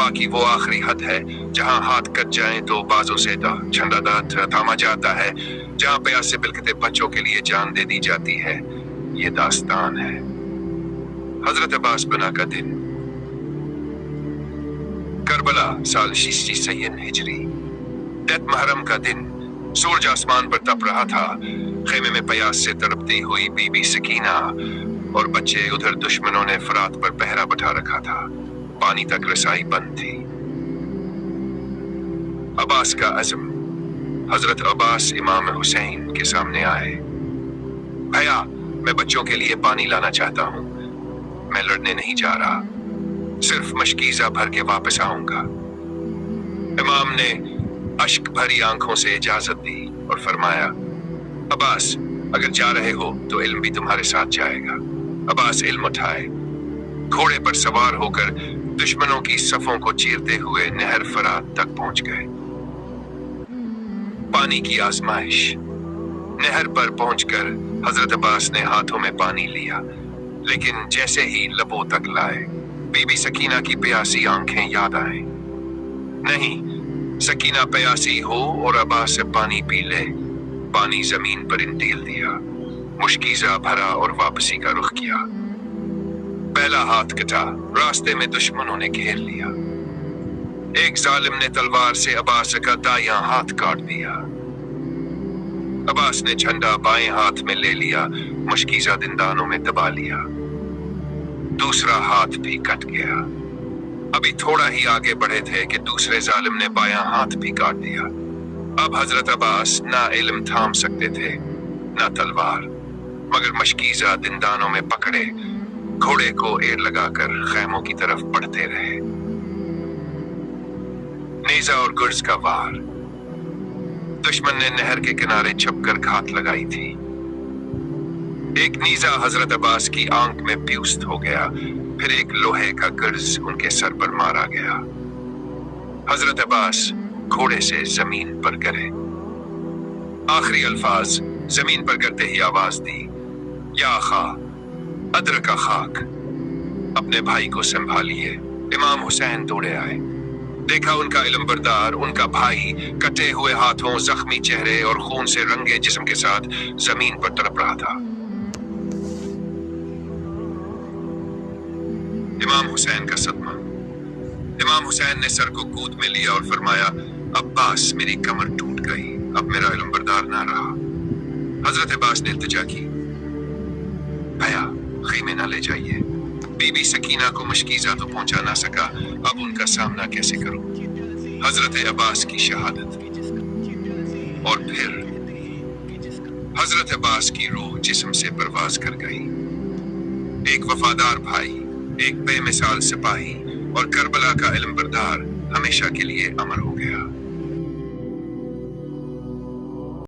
वफा की वो आखिरी हद है जहां हाथ कट जाए तो बाजों से झंडा थामा जाता है, जहां प्यासे बिलखते बच्चों के लिए जान दे दी जाती है। ये दास्तान है हजरत अब्बास बना का दिन। करबला साल शीसी हिजरी, 10 मुहर्रम का दिन। सूरज आसमान पर तप रहा था। खेमे में प्यास से तड़पती हुई बीबी सकीना और बच्चे उधर दुश्मनों ने फरात पर पहरा बैठा रखा था। पानी तक रसाई बंद थी। अब्बास का अज़्म। हजरत अब्बास इमाम हुसैन के सामने आए। भैया, मैं बच्चों के लिए पानी लाना चाहता हूँ। मैं लड़ने नहीं जा रहा, सिर्फ मशकीज़ा भर के वापस आऊंगा। इमाम ने अश्क भरी आंखों से इजाजत दी और फरमाया, अब्बास, अगर जा रहे हो तो इल्म भी तुम्हारे साथ जाएगा। अब्बास इल्म उठाए, घोड़े पर सवार होकर दुश्मनों की सफों को चीरते हुए नहर फरात तक पहुंच गए। पानी की आजमाइश। नहर पर पहुंचकर हजरत अब्बास ने हाथों में पानी लिया, लेकिन जैसे ही लबों तक लाए, बीबी सकीना की प्यासी आंखें याद आए। नहीं, सकीना प्यासी हो और अब्बास से पानी पी ले। पानी जमीन पर इंडेल दिया, मुश्कीजा भरा और वापसी का रुख किया। पहला हाथ कटा, रास्ते में दुश्मनों ने घेर लिया। एक जालिम ने तलवार से अब्बास का दायां हाथ काट दिया। अब्बास ने झंडा बाएं हाथ में ले लिया, मुश्कीजा दिंदानों में दबा लिया। दूसरा हाथ भी कट गया। अभी थोड़ा ही आगे बढ़े थे कि दूसरे जालिम ने बायां हाथ भी काट दिया। अब हजरत अब्बास ना इल्म थाम सकते थे ना तलवार, मगर मशकीजा दिंदानों में पकड़े घोड़े को एड़ लगाकर खैमों की तरफ बढ़ते रहे। नेजा और गुर्ज का वार। दुश्मन ने नहर के किनारे छपकर घात लगाई थी। एक नीजा हजरत अब्बास की आंख में प्यूस्त हो गया, फिर एक लोहे का गर्ज उनके सर पर मारा गया। हजरत अब्बास घोड़े से जमीन पर गिरे। आखिरी अल्फाज जमीन पर गिरते ही आवाज दी, या खा अदर का खाक। अपने भाई को संभालिए। इमाम हुसैन दौड़े आए। देखा उनका इल्म बरदार, उनका भाई कटे हुए हाथों, जख्मी चेहरे और खून से रंगे जिस्म के साथ जमीन पर तड़प रहा था। इमाम हुसैन का सदमा। इमाम हुसैन ने सर को गोद में लिया और फरमाया, अब्बास, मेरी कमर टूट गई, अब मेरा इल्म बरदार ना रहा। हजरत अब्बास ने इल्तिजा की, भैया खैमे ना ले जाइए। बीबी सकीना को मशकीजा तो पहुंचा ना सका, अब उनका सामना कैसे करूं। हजरत अब्बास की शहादत। और फिर हजरत अब्बास की रूह जिस्म से परवाज कर गई। एक वफादार भाई, एक बेमिसाल सिपाही और करबला का इल्म बरदार हमेशा के लिए अमर हो गया।